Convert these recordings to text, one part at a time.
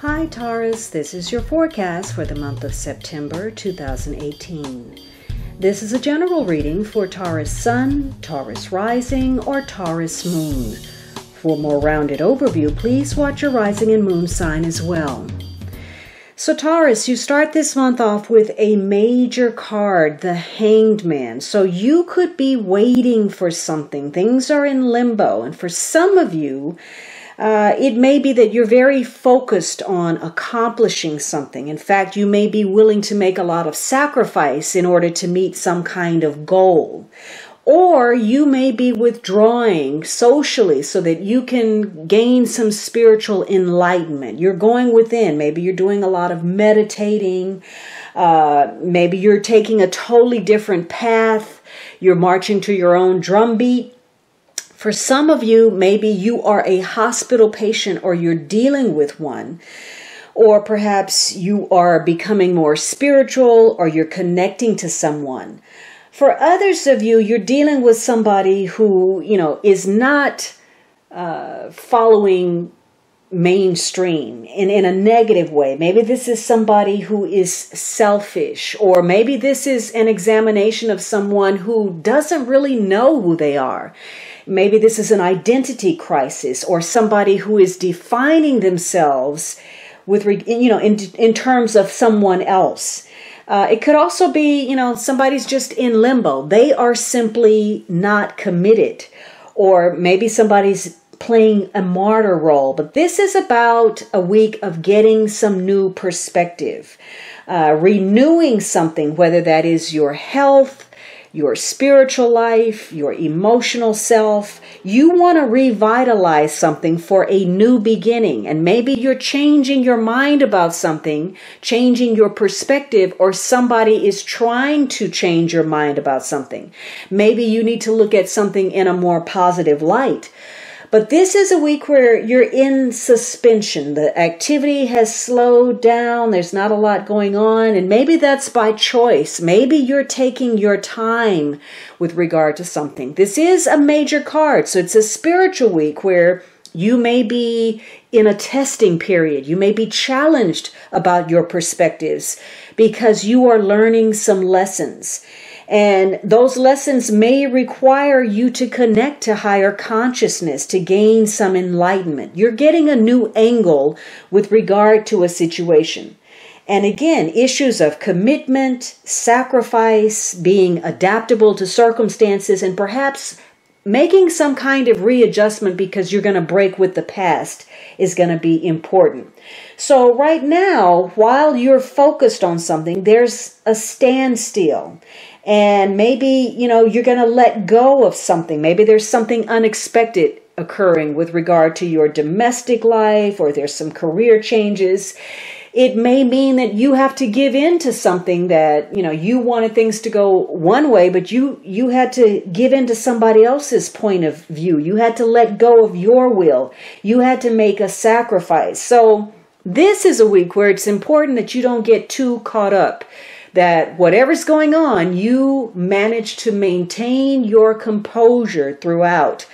Hi Taurus, this is your forecast for the month of September 2018. This is a general reading for Taurus Sun, Taurus Rising, or Taurus Moon. For a more rounded overview, please watch your rising and moon sign as well. So Taurus, you start this month off with a major card, the Hanged Man. So you could be waiting for something. Things are in limbo. And for some of you, it may be that you're very focused on accomplishing something. In fact, you may be willing to make a lot of sacrifice in order to meet some kind of goal. Or you may be withdrawing socially so that you can gain some spiritual enlightenment. You're going within. Maybe you're doing a lot of meditating. Maybe you're taking a totally different path. You're marching to your own drumbeat. For some of you, maybe you are a hospital patient or you're dealing with one. Or perhaps you are becoming more spiritual or you're connecting to someone. For others of you, you're dealing with somebody who, is not following mainstream in a negative way. Maybe this is somebody who is selfish, or maybe this is an examination of someone who doesn't really know who they are. Maybe this is an identity crisis, or somebody who is defining themselves with, in terms of someone else. It could also be, somebody's just in limbo. They are simply not committed. Or maybe somebody's playing a martyr role. But this is about a week of getting some new perspective. Renewing something, whether that is your health, your spiritual life, your emotional self. You want to revitalize something for a new beginning. And maybe you're changing your mind about something, changing your perspective, or somebody is trying to change your mind about something. Maybe you need to look at something in a more positive light. But this is a week where you're in suspension. The activity has slowed down. There's not a lot going on. And maybe that's by choice. Maybe you're taking your time with regard to something. This is a major card. So it's a spiritual week where you may be in a testing period. You may be challenged about your perspectives because you are learning some lessons. And those lessons may require you to connect to higher consciousness to gain some enlightenment. You're getting a new angle with regard to a situation. And again, issues of commitment, sacrifice, being adaptable to circumstances, and perhaps making some kind of readjustment because you're going to break with the past is going to be important. So right now, while you're focused on something, there's a standstill. And maybe, you're going to let go of something. Maybe there's something unexpected occurring with regard to your domestic life, or there's some career changes. It may mean that you have to give in to something that, you wanted things to go one way, but you had to give in to somebody else's point of view. You had to let go of your will. You had to make a sacrifice. So this is a week where it's important that you don't get too caught up. That whatever's going on, you manage to maintain your composure throughout.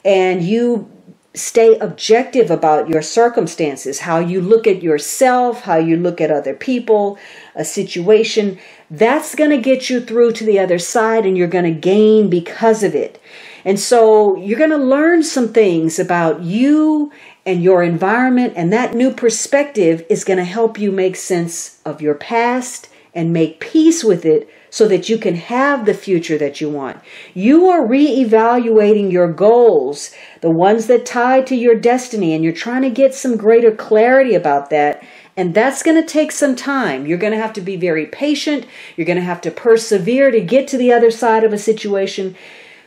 And you stay objective about your circumstances, how you look at yourself, how you look at other people, a situation. That's going to get you through to the other side, and you're going to gain because of it. And so you're going to learn some things about you and your environment, and that new perspective is going to help you make sense of your past and make peace with it so that you can have the future that you want. You are reevaluating your goals, the ones that tie to your destiny, and you're trying to get some greater clarity about that. And that's going to take some time. You're going to have to be very patient. You're going to have to persevere to get to the other side of a situation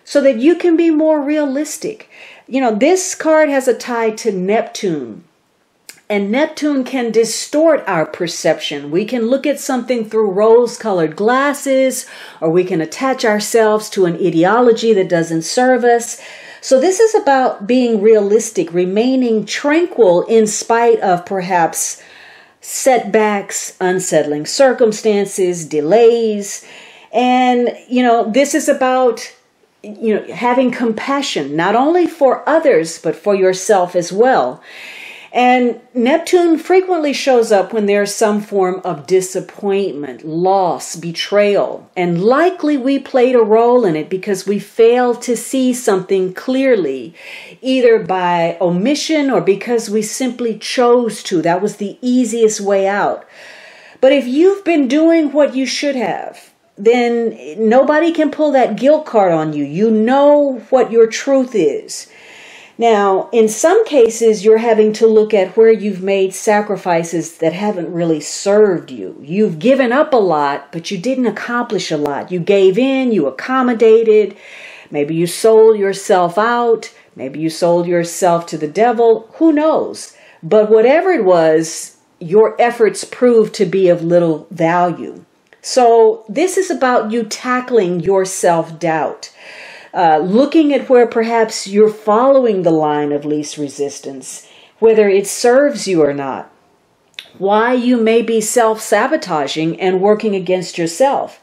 so that you can be more realistic. This card has a tie to Neptune. And Neptune can distort our perception. We can look at something through rose-colored glasses, or we can attach ourselves to an ideology that doesn't serve us. So this is about being realistic, remaining tranquil in spite of perhaps setbacks, unsettling circumstances, delays. And, this is about, having compassion, not only for others, but for yourself as well. And Neptune frequently shows up when there's some form of disappointment, loss, betrayal. And likely we played a role in it because we failed to see something clearly, either by omission or because we simply chose to. That was the easiest way out. But if you've been doing what you should have, then nobody can pull that guilt card on you. You know what your truth is. Now, in some cases, you're having to look at where you've made sacrifices that haven't really served you. You've given up a lot, but you didn't accomplish a lot. You gave in, you accommodated. Maybe you sold yourself out. Maybe you sold yourself to the devil. Who knows? But whatever it was, your efforts proved to be of little value. So this is about you tackling your self-doubt. Looking at where perhaps you're following the line of least resistance, whether it serves you or not, why you may be self-sabotaging and working against yourself.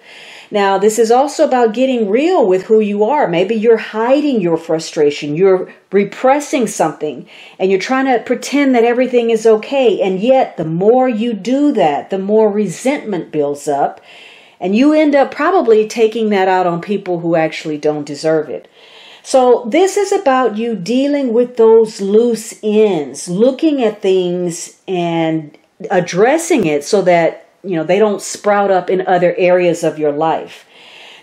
Now, this is also about getting real with who you are. Maybe you're hiding your frustration, you're repressing something, and you're trying to pretend that everything is okay. And yet, the more you do that, the more resentment builds up. And you end up probably taking that out on people who actually don't deserve it. So this is about you dealing with those loose ends, looking at things and addressing it so that, they don't sprout up in other areas of your life.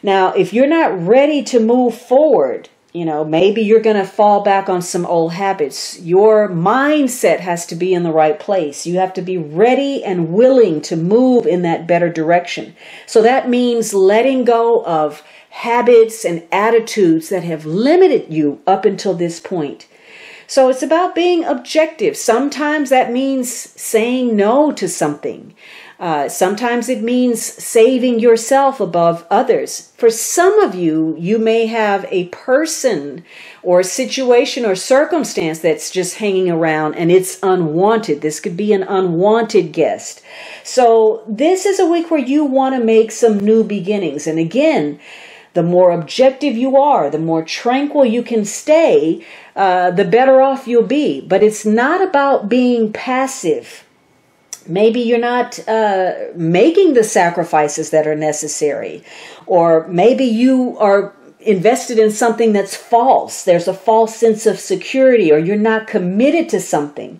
Now, if you're not ready to move forward, maybe you're going to fall back on some old habits. Your mindset has to be in the right place. You have to be ready and willing to move in that better direction. So that means letting go of habits and attitudes that have limited you up until this point. So it's about being objective. Sometimes that means saying no to something. Sometimes it means saving yourself above others. For some of you, you may have a person or a situation or circumstance that's just hanging around and it's unwanted. This could be an unwanted guest. So this is a week where you want to make some new beginnings. And again, the more objective you are, the more tranquil you can stay, the better off you'll be. But it's not about being passive. Maybe you're not making the sacrifices that are necessary. Or maybe you are invested in something that's false. There's a false sense of security, or you're not committed to something.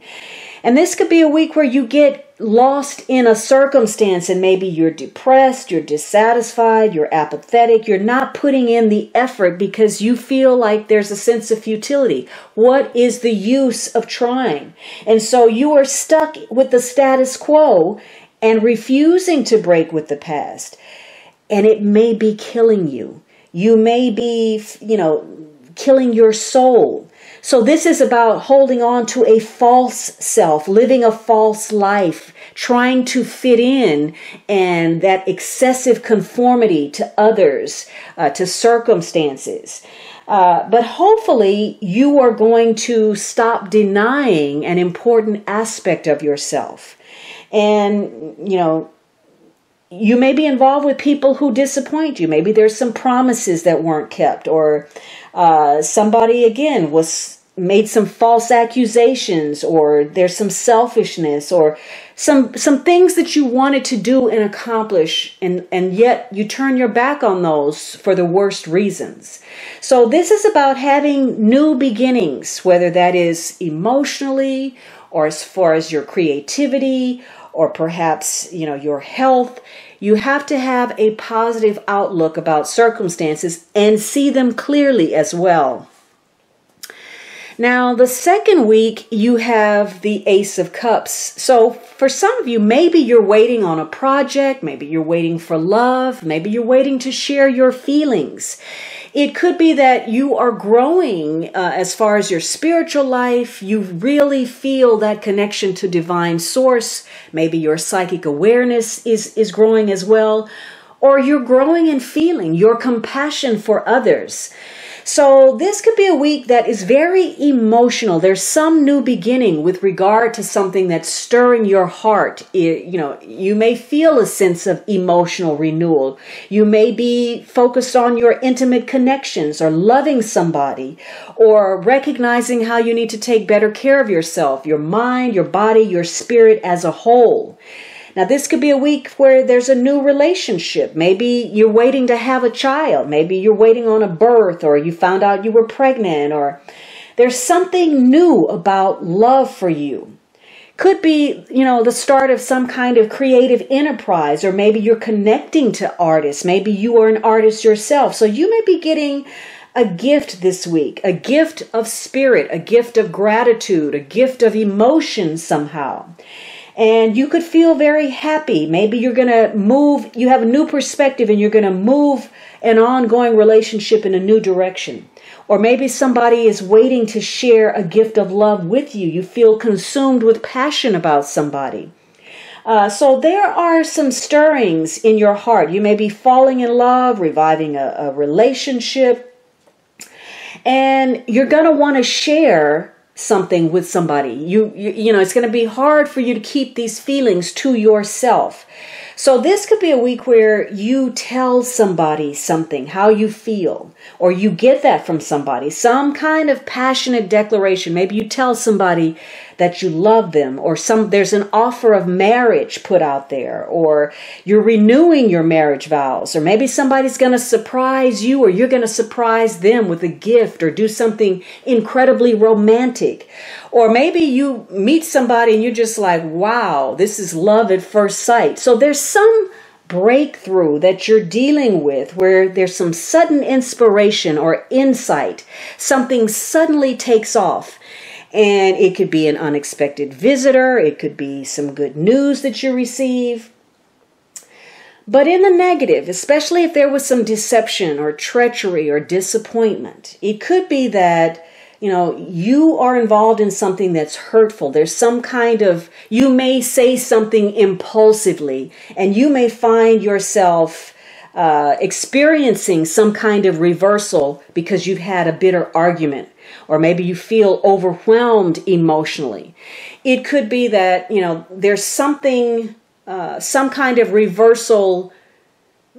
And this could be a week where you get lost in a circumstance and maybe you're depressed, you're dissatisfied, you're apathetic, you're not putting in the effort because you feel like there's a sense of futility. What is the use of trying? And so you are stuck with the status quo and refusing to break with the past. And it may be killing you. You may be, killing your soul. So this is about holding on to a false self, living a false life, trying to fit in, and that excessive conformity to others, to circumstances. But hopefully you are going to stop denying an important aspect of yourself. And, you may be involved with people who disappoint you. Maybe there's some promises that weren't kept, or somebody, again, made some false accusations, or there's some selfishness, or some things that you wanted to do and accomplish, and yet you turn your back on those for the worst reasons. So this is about having new beginnings, whether that is emotionally, or as far as your creativity, or perhaps, your health. You have to have a positive outlook about circumstances and see them clearly as well. Now, the second week, you have the Ace of Cups. So for some of you, maybe you're waiting on a project, maybe you're waiting for love, maybe you're waiting to share your feelings. It could be that you are growing as far as your spiritual life. You really feel that connection to divine source. Maybe your psychic awareness is growing as well. Or you're growing in feeling, your compassion for others. So this could be a week that is very emotional. There's some new beginning with regard to something that's stirring your heart. You may feel a sense of emotional renewal. You may be focused on your intimate connections or loving somebody or recognizing how you need to take better care of yourself, your mind, your body, your spirit as a whole. Now, this could be a week where there's a new relationship. Maybe you're waiting to have a child. Maybe you're waiting on a birth, or you found out you were pregnant, or there's something new about love for you. Could be, the start of some kind of creative enterprise, or maybe you're connecting to artists. Maybe you are an artist yourself. So you may be getting a gift this week, a gift of spirit, a gift of gratitude, a gift of emotion somehow. And you could feel very happy. Maybe you're going to move, you have a new perspective and you're going to move an ongoing relationship in a new direction. Or maybe somebody is waiting to share a gift of love with you. You feel consumed with passion about somebody. So there are some stirrings in your heart. You may be falling in love, reviving a relationship. And you're going to want to share something with somebody. It's going to be hard for you to keep these feelings to yourself. So this could be a week where you tell somebody something, how you feel, or you get that from somebody, some kind of passionate declaration. Maybe you tell somebody that you love them, or there's an offer of marriage put out there, or you're renewing your marriage vows, or maybe somebody's going to surprise you, or you're going to surprise them with a gift, or do something incredibly romantic. Or maybe you meet somebody and you're just like, wow, this is love at first sight. So there's some breakthrough that you're dealing with where there's some sudden inspiration or insight. Something suddenly takes off. And it could be an unexpected visitor. It could be some good news that you receive. But in the negative, especially if there was some deception or treachery or disappointment, it could be that you are involved in something that's hurtful. There's some kind of, you may say something impulsively, and you may find yourself experiencing some kind of reversal because you've had a bitter argument, or maybe you feel overwhelmed emotionally. It could be that, there's something, some kind of reversal.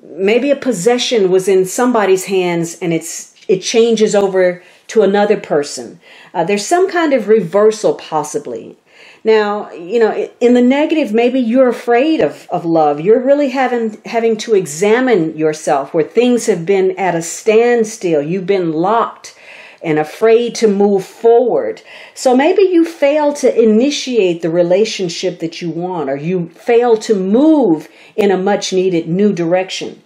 Maybe a possession was in somebody's hands and it changes over to another person. There's some kind of reversal possibly. Now, in the negative, maybe you're afraid of love. You're really having to examine yourself where things have been at a standstill. You've been locked and afraid to move forward. So maybe you fail to initiate the relationship that you want, or you fail to move in a much needed new direction.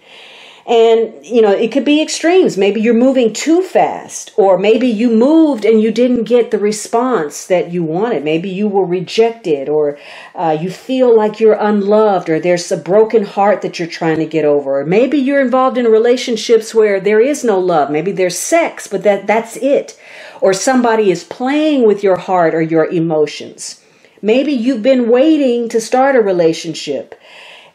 And, it could be extremes. Maybe you're moving too fast, or maybe you moved and you didn't get the response that you wanted. Maybe you were rejected, or you feel like you're unloved, or there's a broken heart that you're trying to get over. Or maybe you're involved in relationships where there is no love. Maybe there's sex, but that's it. Or somebody is playing with your heart or your emotions. Maybe you've been waiting to start a relationship.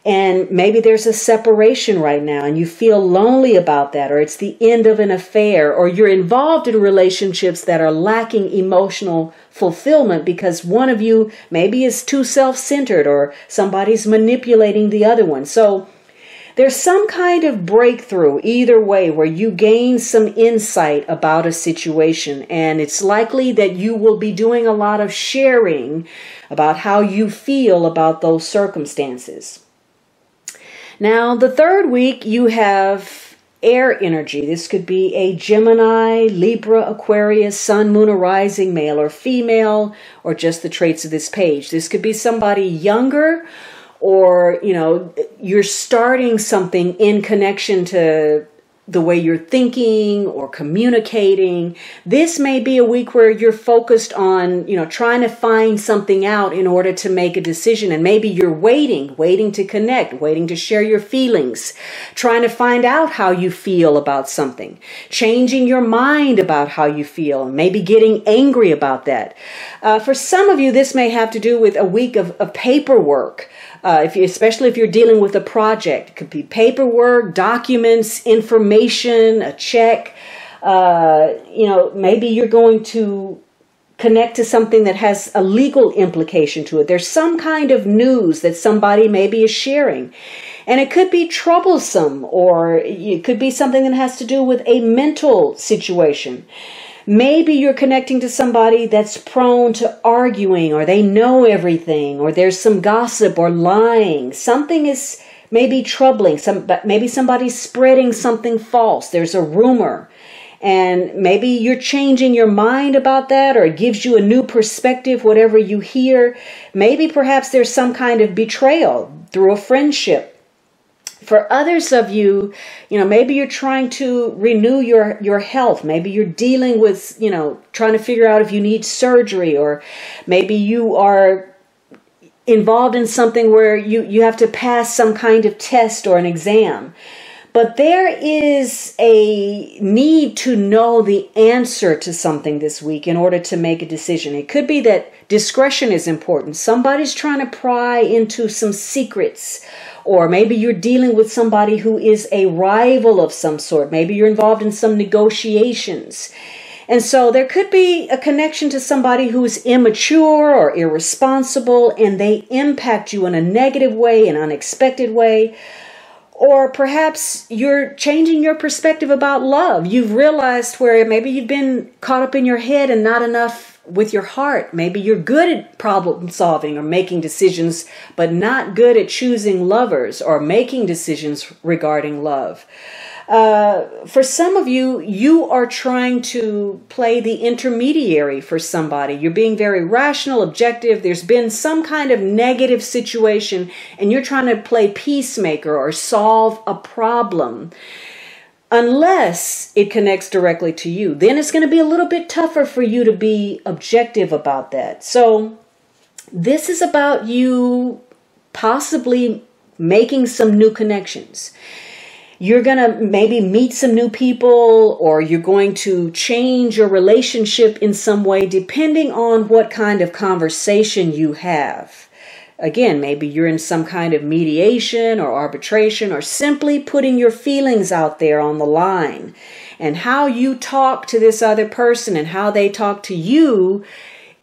And maybe there's a separation right now and you feel lonely about that, or it's the end of an affair, or you're involved in relationships that are lacking emotional fulfillment because one of you maybe is too self-centered, or somebody's manipulating the other one. So there's some kind of breakthrough either way where you gain some insight about a situation, and it's likely that you will be doing a lot of sharing about how you feel about those circumstances. Now, the third week, you have air energy. This could be a Gemini, Libra, Aquarius, Sun, Moon, or Rising, male or female, or just the traits of this page. This could be somebody younger, or, you're starting something in connection to the way you're thinking or communicating. This may be a week where you're focused on, trying to find something out in order to make a decision. And maybe you're waiting to connect, waiting to share your feelings, trying to find out how you feel about something, changing your mind about how you feel, and maybe getting angry about that. For some of you, this may have to do with a week of paperwork. Especially if you're dealing with a project. It could be paperwork, documents, information, a check. Maybe you're going to connect to something that has a legal implication to it. There's some kind of news that somebody maybe is sharing. And it could be troublesome, or it could be something that has to do with a mental situation. Maybe you're connecting to somebody that's prone to arguing, or they know everything, or there's some gossip or lying. Something is maybe troubling. Maybe somebody's spreading something false. There's a rumor. And maybe you're changing your mind about that, or it gives you a new perspective, whatever you hear. Maybe perhaps there's some kind of betrayal through a friendship. For others of you, maybe you're trying to renew your health. Maybe you're dealing with, trying to figure out if you need surgery, or maybe you are involved in something where you have to pass some kind of test or an exam. But there is a need to know the answer to something this week in order to make a decision. It could be that discretion is important. Somebody's trying to pry into some secrets. Or maybe you're dealing with somebody who is a rival of some sort. Maybe you're involved in some negotiations. And so there could be a connection to somebody who's immature or irresponsible, and they impact you in a negative way, an unexpected way. Or perhaps you're changing your perspective about love. You've realized where maybe you've been caught up in your head and not enough with your heart. Maybe you're good at problem solving or making decisions, but not good at choosing lovers or making decisions regarding love. For some of you, you are trying to play the intermediary for somebody. You're being very rational, objective. There's been some kind of negative situation, and you're trying to play peacemaker or solve a problem. Unless it connects directly to you, then it's going to be a little bit tougher for you to be objective about that. So this is about you possibly making some new connections. You're going to maybe meet some new people, or you're going to change your relationship in some way, depending on what kind of conversation you have. Again, maybe you're in some kind of mediation or arbitration, or simply putting your feelings out there on the line. And how you talk to this other person and how they talk to you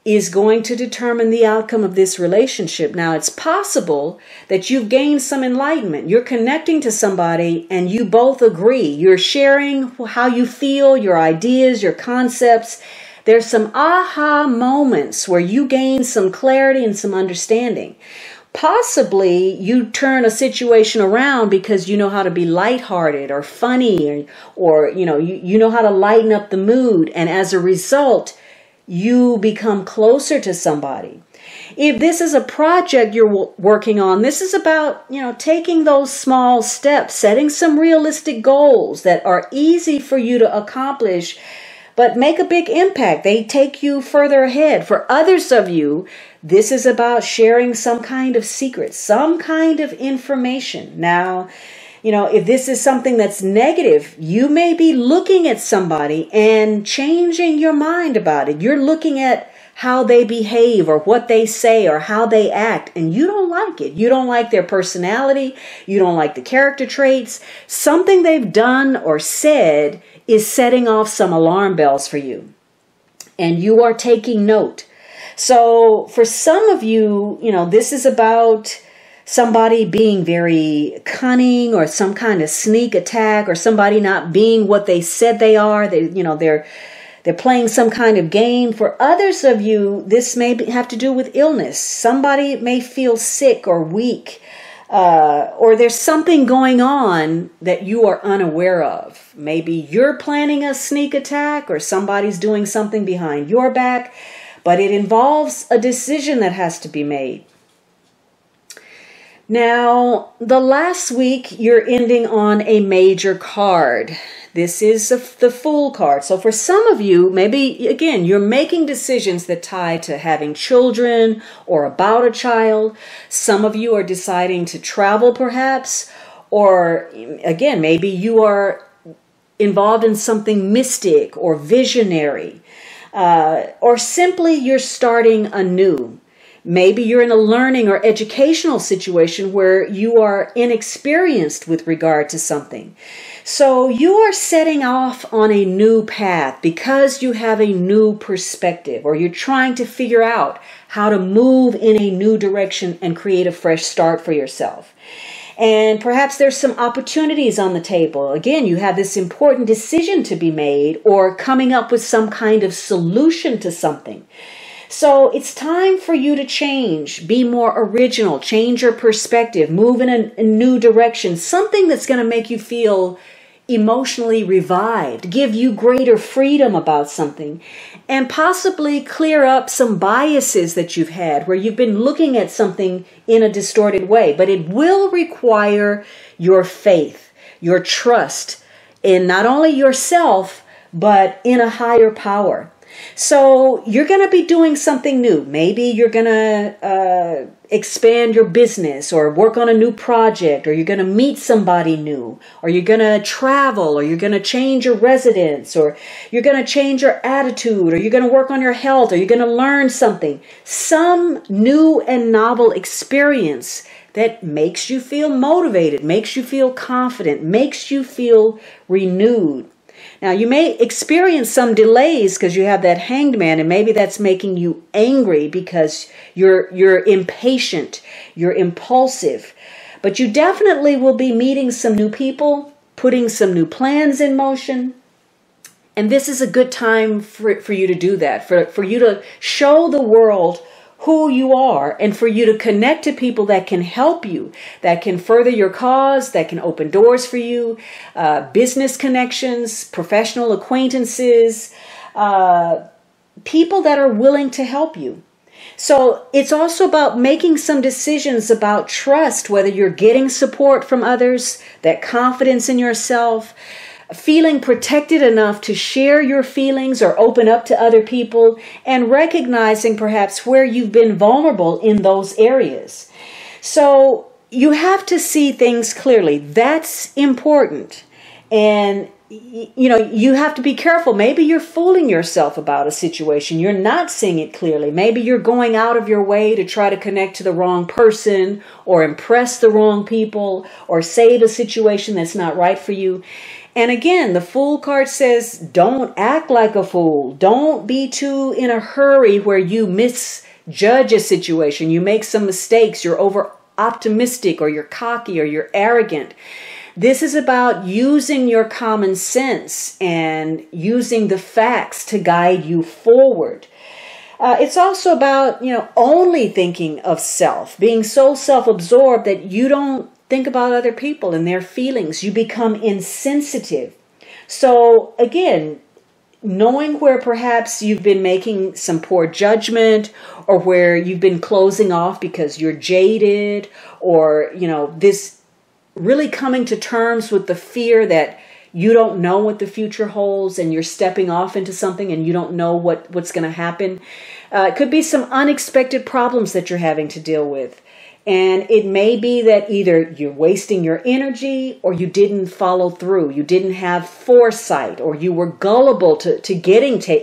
is going to determine the outcome of this relationship. Now, it's possible that you've gained some enlightenment. You're connecting to somebody and you both agree. You're sharing how you feel, your ideas, your concepts. There's some aha moments where you gain some clarity and some understanding. Possibly you turn a situation around because you know how to be lighthearted or funny, or you know how to lighten up the mood, and as a result, you become closer to somebody. If this is a project you're working on, this is about, taking those small steps, setting some realistic goals that are easy for you to accomplish, but make a big impact. They take you further ahead. For others of you, this is about sharing some kind of secret, some kind of information. Now, if this is something that's negative, you may be looking at somebody and changing your mind about it. You're looking at how they behave or what they say or how they act, and you don't like it. You don't like their personality. You don't like the character traits. Something they've done or said is setting off some alarm bells for you, and you are taking note. So for some of you, this is about somebody being very cunning, or some kind of sneak attack, or somebody not being what they said they are. They're playing some kind of game. For others of you, this may have to do with illness. Somebody may feel sick or weak, or there's something going on that you are unaware of. Maybe you're planning a sneak attack, or somebody's doing something behind your back, but it involves a decision that has to be made. Now, the last week, you're ending on a major card. This is the Fool card. So for some of you, maybe, again, you're making decisions that tie to having children or about a child. Some of you are deciding to travel, perhaps. Or, again, maybe you are involved in something mystic or visionary. Or simply you're starting anew. Maybe you're in a learning or educational situation where you are inexperienced with regard to something. So you are setting off on a new path because you have a new perspective, or you're trying to figure out how to move in a new direction and create a fresh start for yourself. And perhaps there's some opportunities on the table. Again, you have this important decision to be made, or coming up with some kind of solution to something. So it's time for you to change, be more original, change your perspective, move in a new direction, something that's going to make you feel emotionally revived, give you greater freedom about something, and possibly clear up some biases that you've had where you've been looking at something in a distorted way. But it will require your faith, your trust in not only yourself, but in a higher power. So you're going to be doing something new. Maybe you're going to expand your business or work on a new project, or you're going to meet somebody new, or you're going to travel, or you're going to change your residence, or you're going to change your attitude, or you're going to work on your health, or you're going to learn something. Some new and novel experience that makes you feel motivated, makes you feel confident, makes you feel renewed. Now, you may experience some delays because you have that hanged man, and maybe that's making you angry because you're impatient, you're impulsive. But you definitely will be meeting some new people, putting some new plans in motion. And this is a good time for you to do that, for you to show the world who you are, and for you to connect to people that can help you, that can further your cause, that can open doors for you, business connections, professional acquaintances, people that are willing to help you. So it's also about making some decisions about trust, whether you're getting support from others, that confidence in yourself, feeling protected enough to share your feelings or open up to other people, and recognizing perhaps where you've been vulnerable in those areas. So you have to see things clearly. That's important. And you have to be careful. Maybe you're fooling yourself about a situation. You're not seeing it clearly. Maybe you're going out of your way to try to connect to the wrong person, or impress the wrong people, or save a situation that's not right for you. And again, the Fool card says, don't act like a fool. Don't be too in a hurry where you misjudge a situation. You make some mistakes. You're over optimistic, or you're cocky, or you're arrogant. This is about using your common sense and using the facts to guide you forward. It's also about, only thinking of self, being so self-absorbed that you don't think about other people and their feelings. You become insensitive. So again, knowing where perhaps you've been making some poor judgment, or where you've been closing off because you're jaded, or, this really coming to terms with the fear that you don't know what the future holds, and you're stepping off into something and you don't know what's going to happen. It could be some unexpected problems that you're having to deal with. And it may be that either you're wasting your energy, or you didn't follow through. You didn't have foresight, or you were gullible to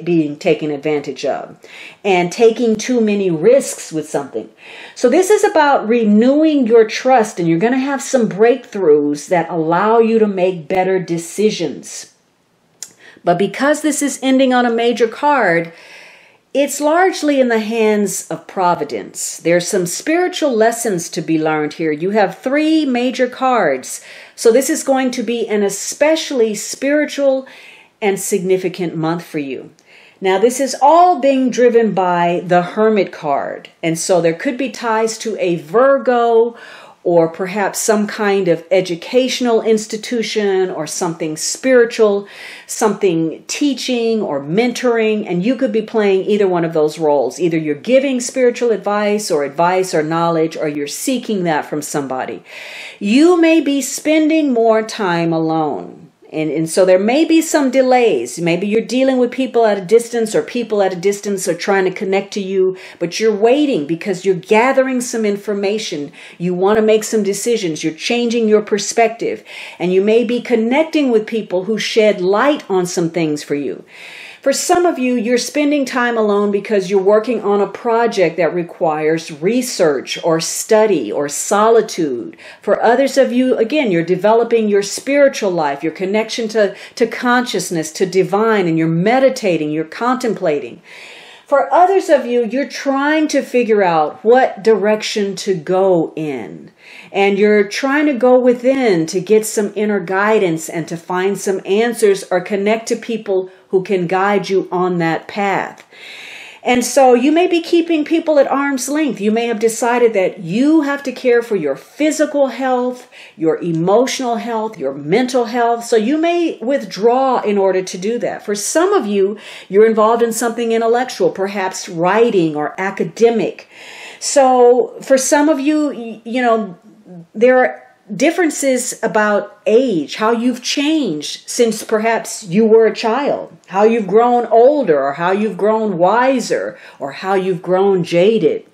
being taken advantage of, and taking too many risks with something. So this is about renewing your trust, and you're going to have some breakthroughs that allow you to make better decisions. But because this is ending on a major card, it's largely in the hands of Providence. There's some spiritual lessons to be learned here. You have 3 major cards. So this is going to be an especially spiritual and significant month for you. Now, this is all being driven by the Hermit card. And so there could be ties to a Virgo, or perhaps some kind of educational institution, or something spiritual, something teaching or mentoring, and you could be playing either one of those roles. Either you're giving spiritual advice or knowledge, or you're seeking that from somebody. You may be spending more time alone. And so there may be some delays. Maybe you're dealing with people at a distance, or people at a distance are trying to connect to you, but you're waiting because you're gathering some information. You want to make some decisions. You're changing your perspective, and you may be connecting with people who shed light on some things for you. For some of you, you're spending time alone because you're working on a project that requires research or study or solitude. For others of you, again, you're developing your spiritual life, your connection to consciousness, to divine, and you're meditating, you're contemplating. For others of you, you're trying to figure out what direction to go in. And you're trying to go within to get some inner guidance and to find some answers or connect to people who can guide you on that path. And so you may be keeping people at arm's length. You may have decided that you have to care for your physical health, your emotional health, your mental health. So you may withdraw in order to do that. For some of you, you're involved in something intellectual, perhaps writing or academic. So for some of you, there are differences about age, how you've changed since perhaps you were a child, how you've grown older, or how you've grown wiser, or how you've grown jaded.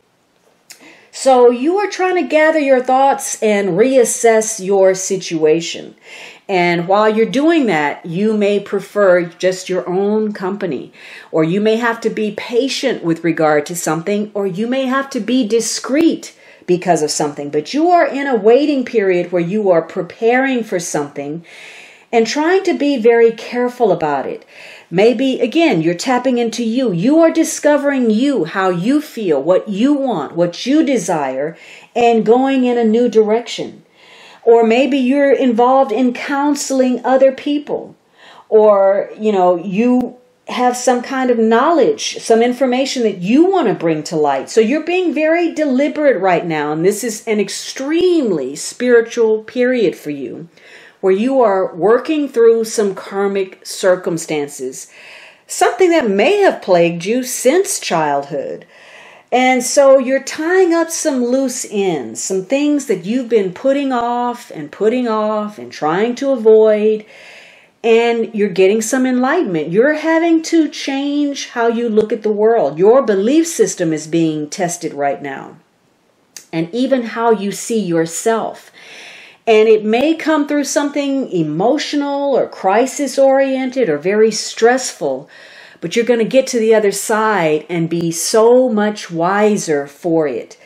So you are trying to gather your thoughts and reassess your situation. And while you're doing that, you may prefer just your own company, or you may have to be patient with regard to something, or you may have to be discreet because of something. But you are in a waiting period where you are preparing for something and trying to be very careful about it. Maybe, again, you're tapping into you. You are discovering you, how you feel, what you want, what you desire, and going in a new direction. Or maybe you're involved in counseling other people. Or, you have some kind of knowledge, some information that you want to bring to light. So you're being very deliberate right now. And this is an extremely spiritual period for you, where you are working through some karmic circumstances, something that may have plagued you since childhood. And so you're tying up some loose ends, some things that you've been putting off and trying to avoid. And you're getting some enlightenment. You're having to change how you look at the world. Your belief system is being tested right now. And even how you see yourself. And it may come through something emotional or crisis-oriented or very stressful. But you're going to get to the other side and be so much wiser for it.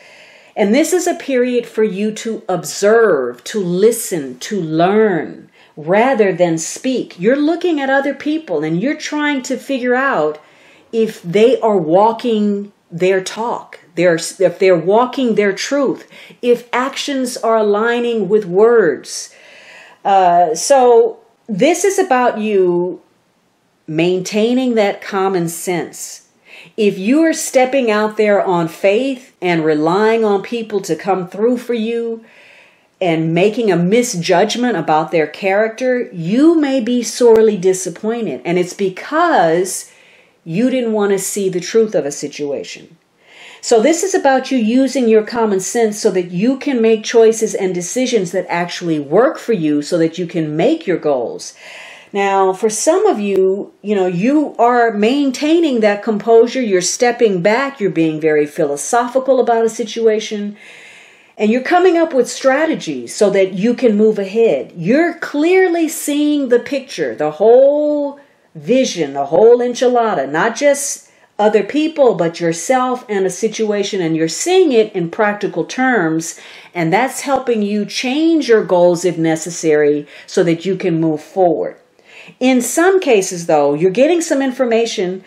And this is a period for you to observe, to listen, to learn, rather than speak. You're looking at other people and you're trying to figure out if they are walking their talk, if they're walking their truth, if actions are aligning with words. So this is about you maintaining that common sense. If you are stepping out there on faith and relying on people to come through for you, and making a misjudgment about their character, you may be sorely disappointed. And it's because you didn't want to see the truth of a situation. So this is about you using your common sense so that you can make choices and decisions that actually work for you so that you can make your goals. Now, for some of you, you are maintaining that composure. You're stepping back. You're being very philosophical about a situation. And you're coming up with strategies so that you can move ahead. You're clearly seeing the picture, the whole vision, the whole enchilada, not just other people, but yourself and a situation. And you're seeing it in practical terms. And that's helping you change your goals if necessary so that you can move forward. In some cases, though, you're getting some information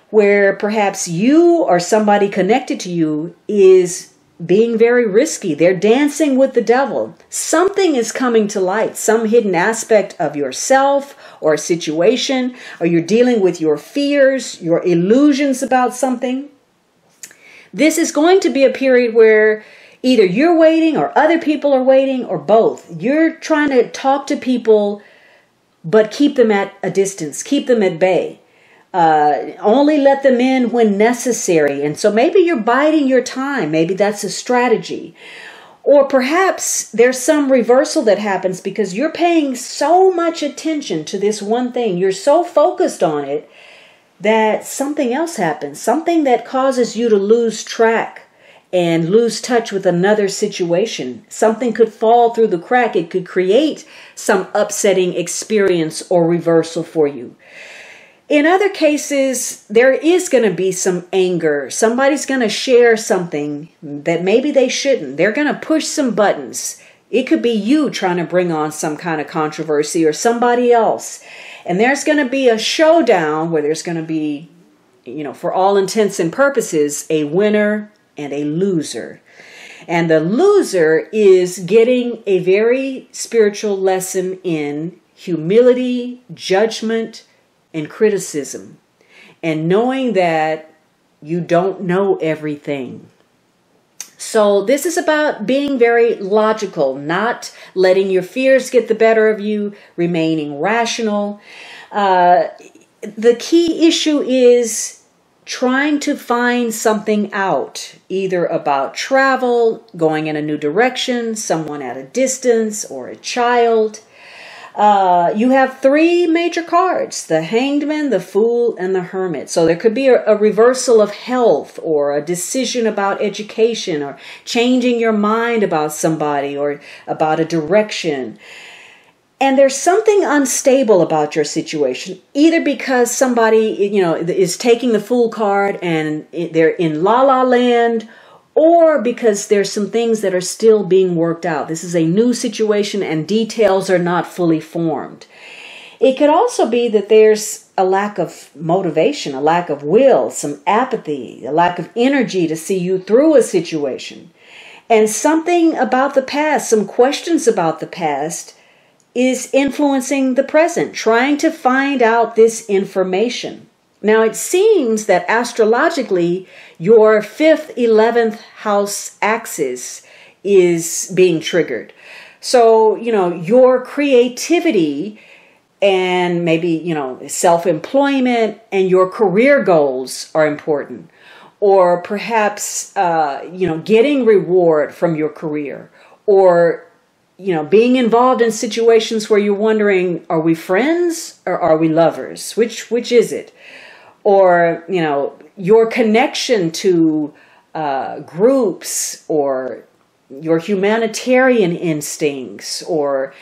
where perhaps you or somebody connected to you is being very risky. They're dancing with the devil. Something is coming to light, some hidden aspect of yourself or a situation, or you're dealing with your fears, your illusions about something. This is going to be a period where either you're waiting or other people are waiting or both. You're trying to talk to people, but keep them at a distance, keep them at bay. Only let them in when necessary. And so maybe you're biding your time. Maybe that's a strategy. Or perhaps there's some reversal that happens because you're paying so much attention to this one thing. You're so focused on it that something else happens. Something that causes you to lose track and lose touch with another situation. Something could fall through the crack. It could create some upsetting experience or reversal for you. In other cases, there is going to be some anger. Somebody's going to share something that maybe they shouldn't. They're going to push some buttons. It could be you trying to bring on some kind of controversy or somebody else. And there's going to be a showdown where there's going to be, for all intents and purposes, a winner and a loser. And the loser is getting a very spiritual lesson in humility, judgment, and criticism, and knowing that you don't know everything. So this is about being very logical, not letting your fears get the better of you, remaining rational. The key issue is trying to find something out, either about travel, going in a new direction, someone at a distance, or a child. You have three major cards: the Hanged Man, the Fool, and the Hermit. So there could be a reversal of health, or a decision about education, or changing your mind about somebody, or about a direction. And there's something unstable about your situation, either because somebody, is taking the Fool card and they're in la-la land, or because there's some things that are still being worked out. This is a new situation and details are not fully formed. It could also be that there's a lack of motivation, a lack of will, some apathy, a lack of energy to see you through a situation. And something about the past, some questions about the past, is influencing the present, trying to find out this information. Now, it seems that astrologically, your 5th, 11th house axis is being triggered. So, your creativity and maybe, self-employment and your career goals are important. Or perhaps, getting reward from your career. Or, being involved in situations where you're wondering, are we friends or are we lovers? Which is it? Or, your connection to groups, or your humanitarian instincts, or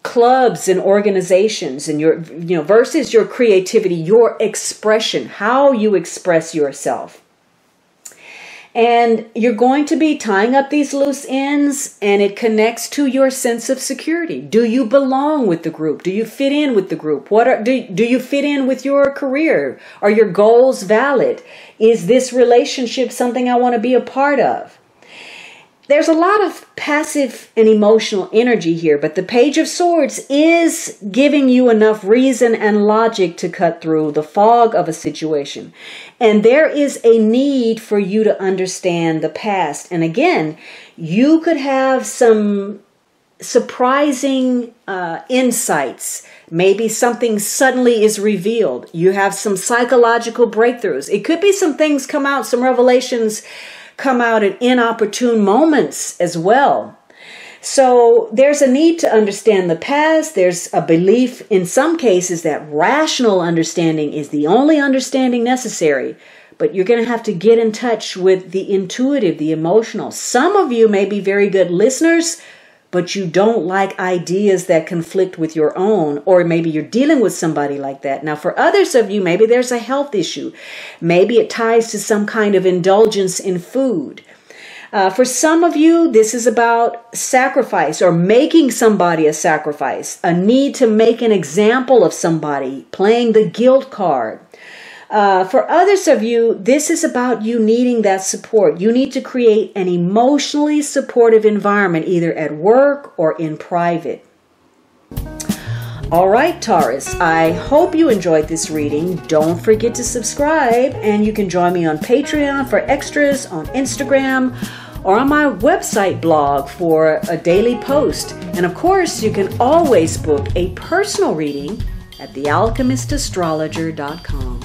clubs and organizations, and your, versus your creativity, your expression, how you express yourself. And you're going to be tying up these loose ends, and it connects to your sense of security. Do you belong with the group? Do you fit in with the group? Do you fit in with your career? Are your goals valid? Is this relationship something I want to be a part of? There's a lot of passive and emotional energy here, but the Page of Swords is giving you enough reason and logic to cut through the fog of a situation. And there is a need for you to understand the past. And again, you could have some surprising insights. Maybe something suddenly is revealed. You have some psychological breakthroughs. It could be some things come out, some revelations come out at inopportune moments as well. So there's a need to understand the past. There's a belief in some cases that rational understanding is the only understanding necessary. But you're going to have to get in touch with the intuitive, the emotional. Some of you may be very good listeners, but you don't like ideas that conflict with your own, or maybe you're dealing with somebody like that. Now, for others of you, maybe there's a health issue. Maybe it ties to some kind of indulgence in food. For some of you, this is about sacrifice, or making somebody a sacrifice, a need to make an example of somebody, playing the guilt card. For others of you, this is about you needing that support. You need to create an emotionally supportive environment, either at work or in private. All right, Taurus, I hope you enjoyed this reading. Don't forget to subscribe, and you can join me on Patreon for extras, on Instagram, or on my website blog for a daily post. And of course, you can always book a personal reading at thealchemistastrologer.com.